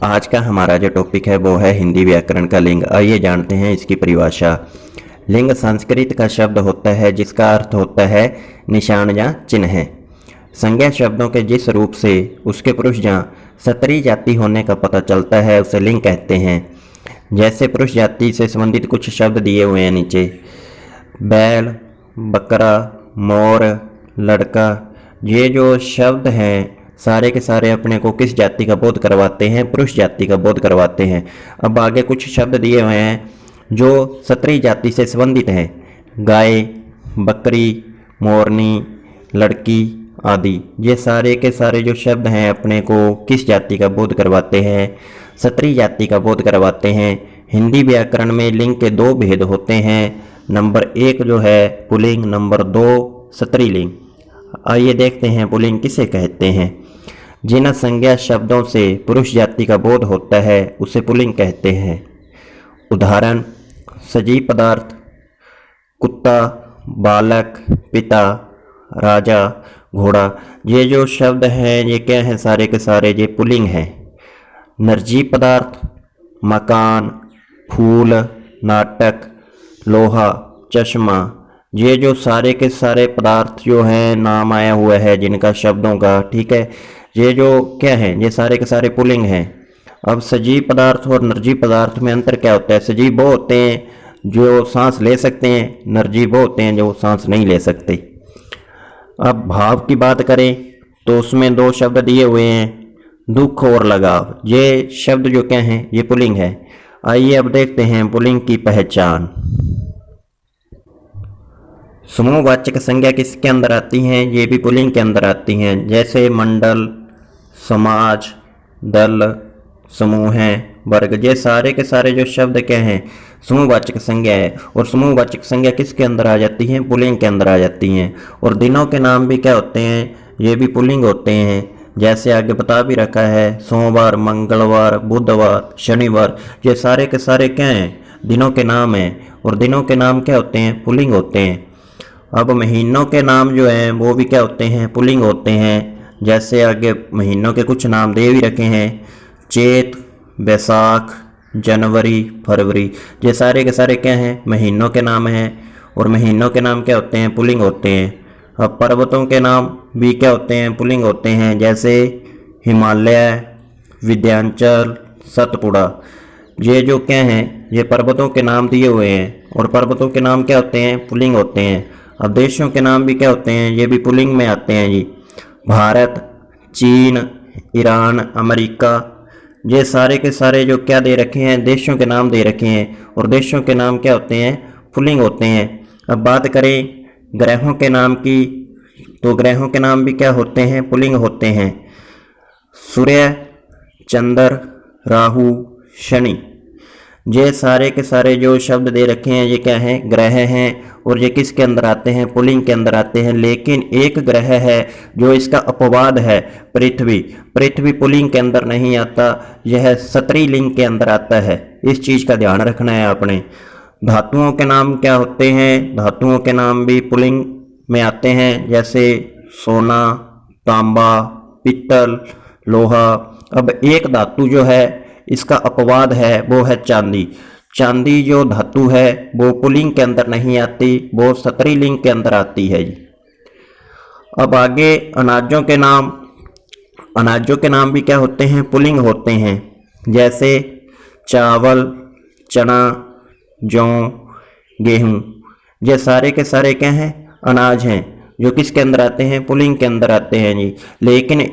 आज का हमारा जो टॉपिक है वो है हिंदी व्याकरण का लिंग। आइए जानते हैं इसकी परिभाषा। लिंग संस्कृत का शब्द होता है जिसका अर्थ होता है निशान या चिन्ह। संज्ञा शब्दों के जिस रूप से उसके पुरुष या स्त्री जाति होने का पता चलता है उसे लिंग कहते हैं। जैसे पुरुष जाति से संबंधित कुछ शब्द दिए हुए हैं नीचे। बैल, बकरा, मोर, लड़का, ये जो शब्द हैं सारे के सारे अपने को किस जाति का बोध करवाते हैं? पुरुष जाति का बोध करवाते हैं। अब आगे कुछ शब्द दिए हुए हैं जो स्त्री जाति से संबंधित हैं। गाय, बकरी, मोरनी, लड़की आदि, ये सारे के सारे जो शब्द हैं अपने को किस जाति का बोध करवाते हैं? स्त्री जाति का बोध करवाते हैं। हिंदी व्याकरण में लिंग के दो भेद होते हैं। नंबर 1 जो है पुल्लिंग, नंबर 2 स्त्रीलिंग। आइए देखते हैं पुल्लिंग किसे कहते हैं। जिन संज्ञा शब्दों से पुरुष जाति का बोध होता है उसे पुल्लिंग कहते हैं। उदाहरण: सजीव पदार्थ, कुत्ता, बालक, पिता, राजा, घोड़ा। ये जो शब्द हैं ये क्या हैं? सारे के सारे ये पुल्लिंग हैं। निर्जीव पदार्थ, मकान, फूल, नाटक, लोहा, चश्मा, ये जो सारे के सारे पदार्थ जो हैं नाम आया हुआ है जिनका शब्दों का, ठीक है, ये जो क्या है ये सारे के सारे पुल्लिंग हैं। अब सजीव पदार्थ और निर्जीव पदार्थ में अंतर क्या होता है? सजीव वो होते हैं जो सांस ले सकते हैं, निर्जीव वो होते हैं जो सांस नहीं ले सकते। अब भाव की बात करें तो उसमें 2 शब्द दिए हुए हैं, दुख और लगाव। ये शब्द जो क्या हैं ये पुल्लिंग है। आइए अब देखते हैं पुल्लिंग की पहचान। समूहवाचक संज्ञा किसके अंदर आती हैं? ये भी पुल्लिंग के अंदर आती हैं। जैसे मंडल, समाज, दल, समूह, वर्ग, ये सारे के सारे जो शब्द क्या हैं समूहवाचक संज्ञा है। और समूहवाचक संज्ञा किसके अंदर आ जाती हैं? पुल्लिंग के अंदर आ जाती हैं। और दिनों के नाम भी क्या होते हैं? ये भी पुल्लिंग होते हैं। जैसे आगे बता भी रखा है, सोमवार, मंगलवार, बुधवार, शनिवार, ये सारे के सारे क्या हैं? दिनों के नाम हैं। और दिनों के नाम क्या होते हैं? पुल्लिंग होते हैं। अब महीनों के नाम जो हैं वो भी क्या होते हैं? पुल्लिंग होते हैं। जैसे आगे महीनों के कुछ नाम दे भी रखे हैं, चैत, बैसाख, जनवरी, फरवरी, ये सारे के सारे क्या हैं? महीनों के नाम हैं। और महीनों के नाम क्या होते हैं? पुल्लिंग होते हैं। अब पर्वतों के नाम भी क्या होते हैं? पुल्लिंग होते हैं। जैसे हिमालय, विंध्याचल, सतपुड़ा, ये जो क्या हैं ये पर्वतों के नाम दिए हुए हैं। और पर्वतों के नाम क्या होते हैं? पुल्लिंग होते हैं। अब देशों के नाम भी क्या होते हैं? ये भी पुल्लिंग में आते हैं जी। भारत, चीन, ईरान, अमेरिका, ये सारे के सारे जो क्या दे रखे हैं? देशों के नाम दे रखे हैं। और देशों के नाम क्या होते हैं? पुल्लिंग होते हैं। अब बात करें ग्रहों के नाम की तो ग्रहों के नाम भी क्या होते हैं? पुल्लिंग होते हैं। सूर्य, चंद्र, राहु, शनि, ये सारे के सारे जो शब्द दे रखे हैं ये क्या हैं? ग्रह हैं। और ये किसके अंदर आते हैं? पुल्लिंग के अंदर आते हैं। लेकिन एक ग्रह है जो इसका अपवाद है, पृथ्वी। पृथ्वी पुल्लिंग के अंदर नहीं आता, यह स्त्रीलिंग के अंदर आता है। इस चीज़ का ध्यान रखना है आपने। धातुओं के नाम क्या होते हैं? धातुओं के नाम भी पुल्लिंग में आते हैं। जैसे सोना, तांबा, पित्तल, लोहा। अब एक धातु जो है इसका अपवाद है वो है चांदी। चांदी जो धातु है वो पुल्लिंग के अंदर नहीं आती, वो स्त्रीलिंग के अंदर आती है जी। अब आगे अनाजों के नाम। अनाजों के नाम भी क्या होते हैं? पुल्लिंग होते हैं। जैसे चावल, चना, जौ, गेहूँ, ये सारे के सारे क्या हैं? अनाज हैं जो किसके अंदर आते हैं? पुल्लिंग के अंदर आते हैं जी। लेकिन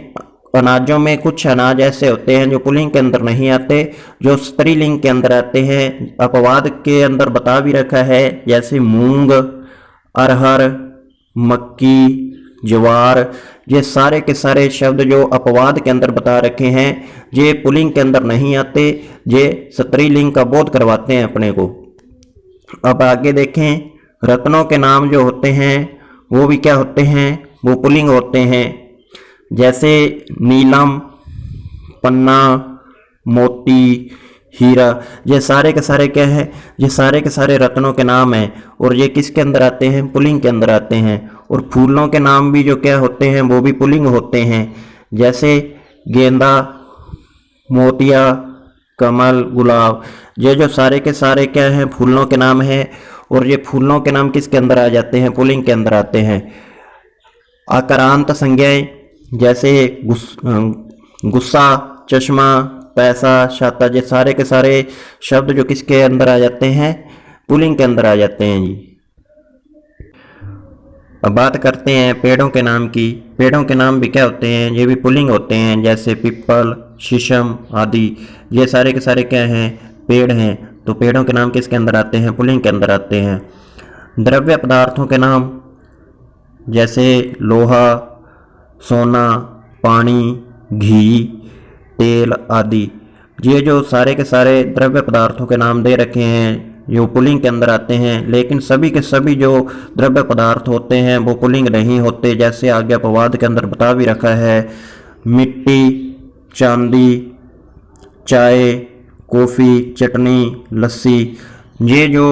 अनाजों में कुछ अनाज ऐसे होते हैं जो पुल्लिंग के अंदर नहीं आते, जो स्त्रीलिंग के अंदर आते हैं। अपवाद के अंदर बता भी रखा है, जैसे मूंग, अरहर, मक्की, ज्वार, ये सारे के सारे शब्द जो अपवाद के अंदर बता रखे हैं ये पुल्लिंग के अंदर नहीं आते, ये स्त्रीलिंग का बोध करवाते हैं अपने को। अब आगे देखें, रत्नों के नाम जो होते हैं वो भी क्या होते हैं? वो पुल्लिंग होते हैं। जैसे नीलम, पन्ना, मोती, हीरा, ये सारे के सारे क्या है? ये सारे के सारे रत्नों के नाम हैं। और ये किसके अंदर आते हैं? पुल्लिंग के अंदर आते हैं। और फूलों के नाम भी जो क्या होते हैं वो भी पुल्लिंग होते हैं। जैसे गेंदा, मोतिया, कमल, गुलाब, ये जो सारे के सारे क्या हैं, फूलों के नाम हैं। और ये फूलों के नाम किसके अंदर आ जाते हैं, पुल्लिंग के अंदर आते हैं। आकारांत संज्ञाएं जैसे गुस्सा, चश्मा, पैसा, छाता, ये सारे के सारे शब्द जो किसके अंदर आ जाते हैं, पुल्लिंग के अंदर आ जाते हैं जी। अब बात करते हैं पेड़ों के नाम की। पेड़ों के नाम भी क्या होते हैं, ये भी पुल्लिंग होते हैं, जैसे पीपल, शीशम आदि। ये सारे के सारे क्या हैं, पेड़ हैं। तो पेड़ों के नाम किसके अंदर आते हैं, पुल्लिंग के अंदर आते हैं। द्रव्य पदार्थों के नाम जैसे लोहा, सोना, पानी, घी, तेल आदि। ये जो सारे के सारे द्रव्य पदार्थों के नाम दे रखे हैं जो पुल्लिंग के अंदर आते हैं, लेकिन सभी के सभी जो द्रव्य पदार्थ होते हैं वो पुल्लिंग नहीं होते। जैसे आगे अपवाद के अंदर बता भी रखा है, मिट्टी, चांदी, चाय, कॉफ़ी, चटनी, लस्सी। ये जो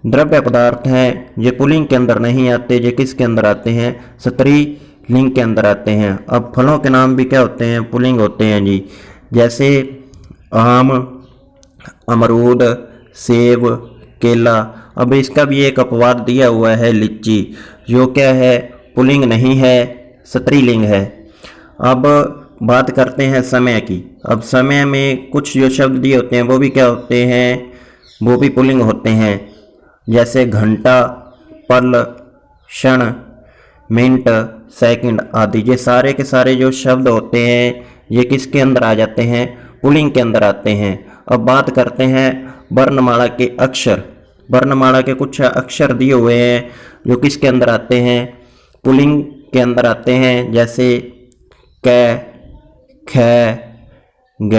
द्रव्य पदार्थ हैं ये पुल्लिंग के अंदर नहीं आते, ये किसके अंदर आते हैं, स्त्रीलिंग के अंदर आते हैं। अब फलों के नाम भी क्या होते हैं, पुल्लिंग होते हैं जी। जैसे आम, अमरूद, सेब, केला। अब इसका भी एक अपवाद दिया हुआ है, लीची, जो क्या है, पुल्लिंग नहीं है, स्त्रीलिंग है। अब बात करते हैं समय की। अब समय में कुछ जो शब्द दिए होते हैं वो भी क्या होते हैं, वो भी पुल्लिंग होते हैं। जैसे घंटा, पल, क्षण, मिनट, सेकंड आदि। ये सारे के सारे जो शब्द होते हैं ये किसके अंदर आ जाते हैं, पुल्लिंग के अंदर आते हैं। अब बात करते हैं वर्णमाला के अक्षर। वर्णमाला के कुछ अक्षर दिए हुए हैं जो किसके अंदर आते हैं, पुल्लिंग के अंदर आते हैं। जैसे क, ख, ग,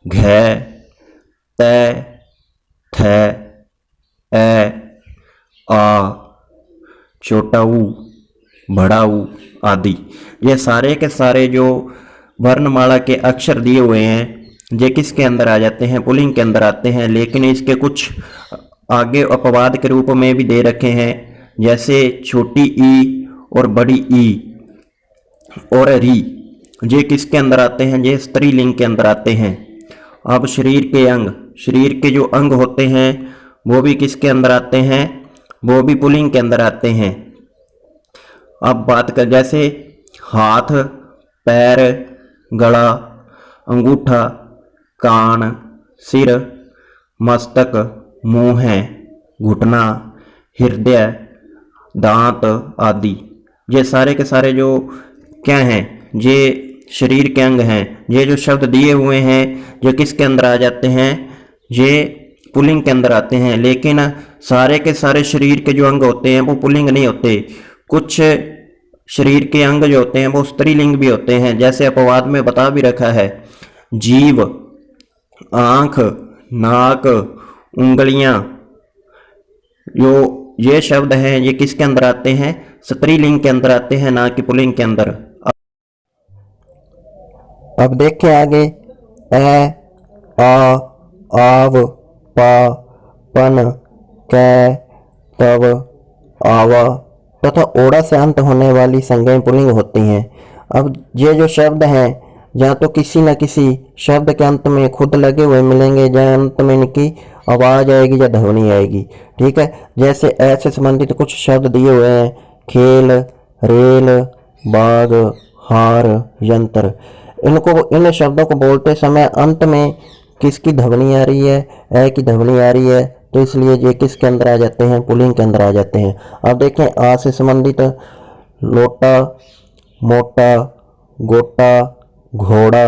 घ, त, थ, ए, आ, छोटा ऊ, बड़ा ऊ आदि। ये सारे के सारे जो वर्णमाला के अक्षर दिए हुए हैं ये किसके अंदर आ जाते हैं, पुल्लिंग के अंदर आते हैं। लेकिन इसके कुछ आगे अपवाद के रूप में भी दे रखे हैं, जैसे छोटी ई और बड़ी ई और री। ये किसके अंदर आते हैं, ये स्त्रीलिंग के अंदर आते हैं। अब शरीर के अंग, शरीर के जो अंग होते हैं वो भी किसके अंदर आते हैं, वो भी पुल्लिंग के अंदर आते हैं। अब बात कर जैसे हाथ, पैर, गला, अंगूठा, कान, सिर, मस्तक, मुंह, घुटना, हृदय, दांत आदि। ये सारे के सारे जो क्या हैं, ये शरीर के अंग हैं। ये जो शब्द दिए हुए हैं ये किसके अंदर आ जाते हैं, ये पुल्लिंग के अंदर आते हैं। लेकिन सारे के सारे शरीर के जो अंग होते हैं वो पुल्लिंग नहीं होते। कुछ शरीर के अंग जो होते हैं वो स्त्रीलिंग भी होते हैं। जैसे अपवाद में बता भी रखा है, जीभ, आँख, नाक, उंगलियां। ये शब्द हैं ये किसके अंदर आते हैं, स्त्रीलिंग के अंदर आते हैं, ना कि पुल्लिंग के अंदर। अब देखें आगे, ए, आ, आव, पा, पन, कै, तव, आवा तथा ओड़ा से अंत होने वाली संज्ञाएं पुल्लिंग होती हैं। अब ये जो शब्द हैं या तो किसी न किसी शब्द के अंत में खुद लगे हुए मिलेंगे, या अंत में इनकी आवाज आएगी या ध्वनि आएगी। ठीक है, जैसे ऐसे संबंधित कुछ शब्द दिए हुए हैं, खेल, रेल, बाग, हार, यंत्र। इन शब्दों को बोलते समय अंत में किसकी ध्वनि आ रही है, ए की ध्वनि आ रही है, तो इसलिए ये किसके अंदर आ जाते हैं, पुल्लिंग के अंदर आ जाते हैं। अब देखें, आ से संबंधित लोटा, मोटा, गोटा, घोड़ा,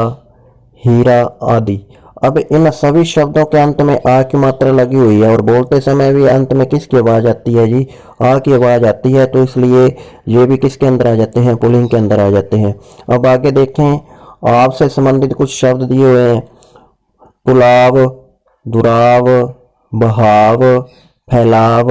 हीरा आदि। अब इन सभी शब्दों के अंत में आ की मात्रा लगी हुई है और बोलते समय भी अंत में किसकी आवाज आती है जी, आ की आवाज आती है। तो इसलिए ये भी किसके अंदर आ जाते हैं, पुल्लिंग के अंदर आ जाते हैं। अब आगे देखें, आप से संबंधित कुछ शब्द दिए हुए हैं, पुलाव, दुराव, बहाव, फैलाव,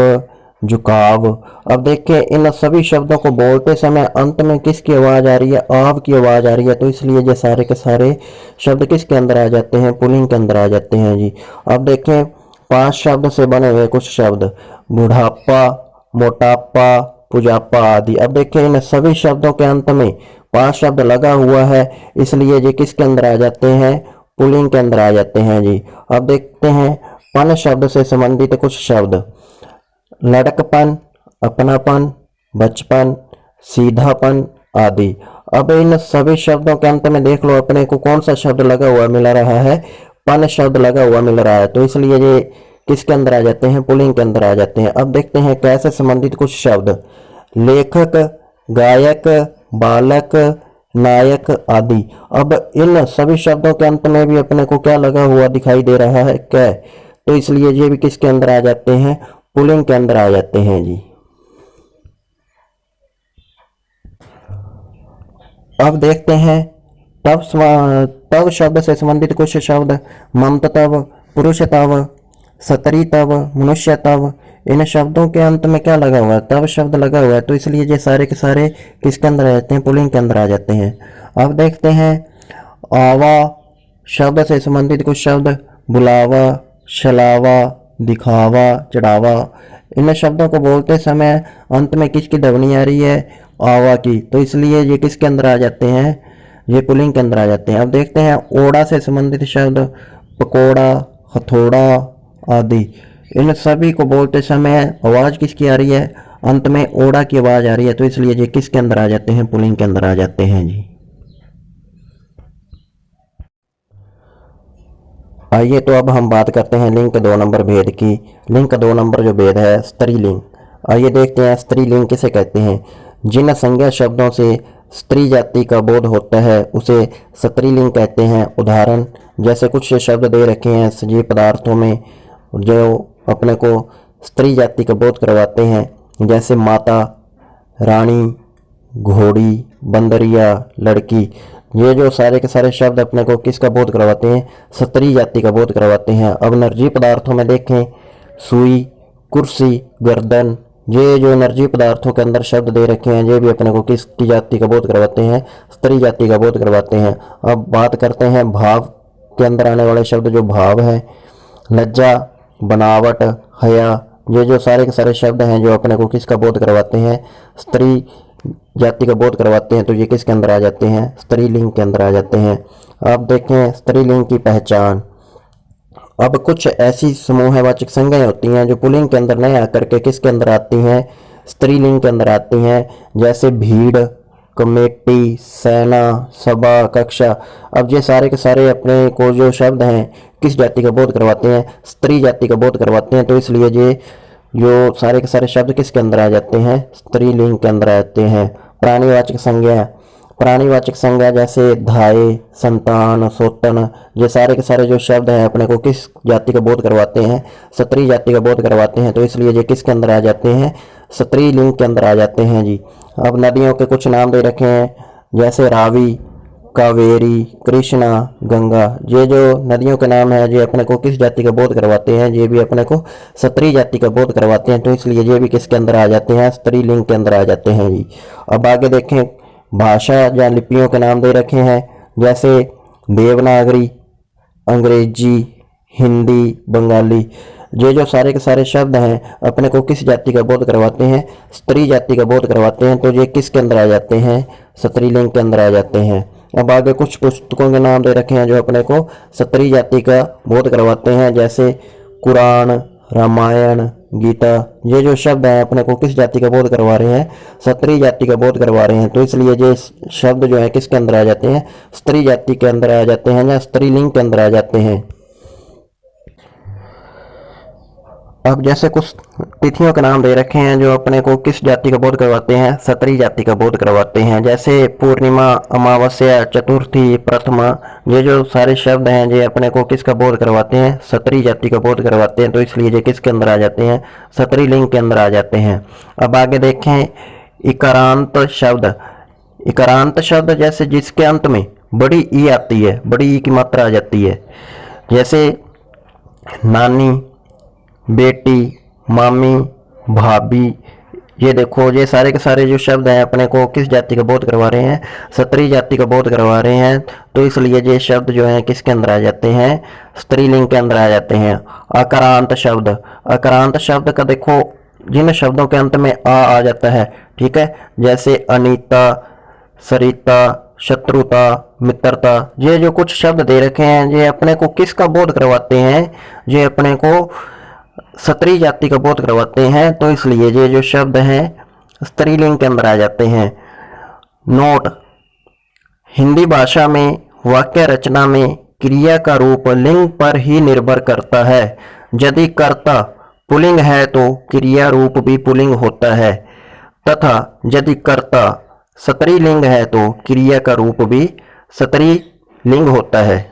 झुकाव। अब देखें, इन सभी शब्दों को बोलते समय अंत में किसकी आवाज आ रही है, आव की आवाज आ रही है। तो इसलिए ये सारे के सारे शब्द किसके अंदर आ जाते हैं, पुल्लिंग के अंदर आ जाते हैं जी। अब देखें, 5 शब्द से बने हुए कुछ शब्द, बुढ़ापा, मोटापा, पुजापा आदि। अब देखें, इन सभी शब्दों के अंत में 5 शब्द लगा हुआ है, इसलिए ये किसके अंदर आ जाते हैं, पुल्लिंग के अंदर आ जाते हैं जी। अब देखते हैं पन शब्द से संबंधित कुछ शब्द। लड़कपन, अपनापन, बचपन, सीधापन आदि। अब इन सभी शब्दों के अंत में देख लो अपने को कौन सा शब्द लगा हुआ मिल रहा है, पन शब्द लगा हुआ मिल रहा है, तो इसलिए ये किसके अंदर आ जाते हैं, पुल्लिंग के अंदर आ जाते हैं। अब देखते हैं कैसे संबंधित कुछ शब्द। लेखक, गायक, बालक, नायक आदि। अब इन सभी शब्दों के अंत में भी अपने को क्या लगा हुआ दिखाई दे रहा है, कै, तो इसलिए ये भी किसके अंदर आ जाते हैं, पुल्लिंग के अंदर आ जाते हैं जी। अब देखते हैं तव शब्द से संबंधित कुछ शब्द। ममतव, पुरुषतव, सतरीतव, मनुष्यतव। इन शब्दों के अंत में क्या लगा हुआ है, तव शब्द लगा हुआ है, तो इसलिए ये सारे के सारे किसके अंदर आ जाते हैं, पुल्लिंग के अंदर आ जाते हैं। अब देखते हैं आवा शब्द से संबंधित कुछ शब्द। बुलावा, छलावा, दिखावा, चढ़ावा। इन शब्दों को बोलते समय अंत में किसकी ध्वनि आ रही है, आवा की, तो इसलिए ये किसके अंदर आ जाते हैं, ये पुल्लिंग के अंदर आ जाते हैं। अब देखते हैं ओड़ा से संबंधित शब्द। पकोड़ा, हथौड़ा आदि। इन सभी को बोलते समय आवाज किसकी आ रही है, अंत में ओड़ा की आवाज आ रही है, तो इसलिए ये किसके अंदर आ जाते हैं, पुल्लिंग के अंदर आ जाते हैं जी। आइए तो अब हम बात करते हैं लिंग के 2 नंबर भेद की। लिंग का 2 नंबर जो भेद है, स्त्रीलिंग। आइए देखते हैं स्त्रीलिंग किसे कहते हैं। जिन संज्ञा शब्दों से स्त्री जाति का बोध होता है उसे स्त्रीलिंग कहते हैं। उदाहरण जैसे कुछ शब्द दे रखे हैं सजीव पदार्थों में जो अपने को स्त्री जाति का बोध करवाते हैं, जैसे माता, रानी, घोड़ी, बंदरिया, लड़की। ये जो सारे के सारे शब्द अपने को किसका बोध करवाते हैं, स्त्री जाति का बोध करवाते हैं। अब निर्जीव पदार्थों में देखें, सुई, कुर्सी, गर्दन। ये जो निर्जीव पदार्थों के अंदर शब्द दे रखे हैं ये भी अपने को किसकी जाति का बोध करवाते हैं, स्त्री जाति का बोध करवाते हैं। अब बात करते हैं भाव के अंदर आने वाले शब्द जो भाव है। लज्जा, बनावट, हया। ये जो सारे के सारे शब्द हैं जो अपने को किसका बोध करवाते हैं, स्त्री जाति का बोध करवाते हैं, तो ये किसके अंदर आ जाते हैं, स्त्रीलिंग के अंदर आ जाते हैं। अब देखें स्त्रीलिंग की पहचान। अब कुछ ऐसी समूहवाचक संज्ञाएं होती हैं जो पुल्लिंग के अंदर नहीं आकर के किसके अंदर आती हैं, स्त्रीलिंग के अंदर आती हैं, जैसे भीड़, कमेटी, सेना, सभा, कक्षा। अब ये सारे के सारे अपने को जो शब्द हैं किस जाति का बोध करवाते हैं, स्त्री जाति का बोध करवाते हैं, तो इसलिए ये जो सारे के सारे शब्द किसके अंदर आ जाते हैं, स्त्रीलिंग के अंदर आते हैं। प्राणीवाचक संज्ञा। प्राणीवाचक संज्ञा जैसे धाय, संतान, सोतन। ये सारे के सारे जो शब्द हैं अपने को किस जाति का बोध करवाते हैं, स्त्री जाति का बोध करवाते हैं, तो इसलिए ये किसके अंदर आ जाते हैं, स्त्रीलिंग के अंदर आ जाते हैं जी। अब नदियों के कुछ नाम दे रखे हैं, जैसे रावी, कावेरी, कृष्णा, गंगा। ये जो नदियों के नाम है ये अपने को किस जाति का बोध करवाते हैं, ये भी अपने को स्त्री जाति का बोध करवाते हैं, तो इसलिए ये भी किसके अंदर आ जाते हैं, स्त्रीलिंग के अंदर आ जाते हैं जी। अब आगे देखें भाषा या लिपियों के नाम दे रखे हैं, जैसे देवनागरी, अंग्रेजी, हिंदी, बंगाली। ये जो सारे के सारे शब्द हैं अपने को किस जाति का बोध करवाते हैं, स्त्री जाति का बोध करवाते हैं, तो ये किसके अंदर आ जाते हैं, स्त्रीलिंग के अंदर आ जाते हैं। अब आगे कुछ पुस्तकों के नाम दे रखे हैं जो अपने को स्त्री जाति का बोध करवाते हैं, जैसे कुरान, रामायण, गीता। ये जो शब्द हैं अपने को किस जाति का बोध करवा रहे हैं, स्त्री जाति का बोध करवा रहे हैं, तो इसलिए ये शब्द जो है किसके अंदर आ जाते हैं, स्त्री जाति के अंदर आ जाते हैं या स्त्रीलिंग के अंदर आ जाते हैं। अब जैसे कुछ तिथियों के नाम दे रखे हैं जो अपने को किस जाति का बोध करवाते हैं, स्त्री जाति का बोध करवाते हैं, जैसे पूर्णिमा, अमावस्या, चतुर्थी, प्रथमा। ये जो सारे शब्द हैं ये अपने को किसका बोध करवाते हैं, स्त्री जाति का बोध करवाते हैं, तो इसलिए ये किसके अंदर आ जाते हैं, स्त्रीलिंग के अंदर आ जाते हैं। अब आगे देखें इकारांत शब्द। इकारांत शब्द जैसे जिसके अंत में बड़ी ई आती है, बड़ी ई की मात्रा आ जाती है, जैसे नानी, बेटी, मामी, भाभी। ये देखो ये सारे के सारे जो शब्द हैं अपने को किस जाति का बोध करवा रहे हैं, स्त्री जाति का बोध करवा रहे हैं, तो इसलिए ये शब्द जो हैं किसके अंदर आ जाते हैं, स्त्रीलिंग के अंदर आ जाते हैं। अकारांत शब्द। अकारांत शब्द का देखो जिन शब्दों के अंत में आ जाता है, ठीक है, जैसे अनीता, सरिता, शत्रुता, मित्रता, ये जो कुछ शब्द दे रखे हैं ये अपने को किसका बोध करवाते हैं? ये अपने को स्त्री जाति का बोध करवाते हैं, तो इसलिए ये जो शब्द हैं स्त्रीलिंग के अंदर आ जाते हैं। नोट: हिंदी भाषा में वाक्य रचना में क्रिया का रूप लिंग पर ही निर्भर करता है। यदि कर्ता पुल्लिंग है तो क्रिया रूप भी पुल्लिंग होता है, तथा यदि कर्ता स्त्रीलिंग है तो क्रिया का रूप भी स्त्रीलिंग होता है।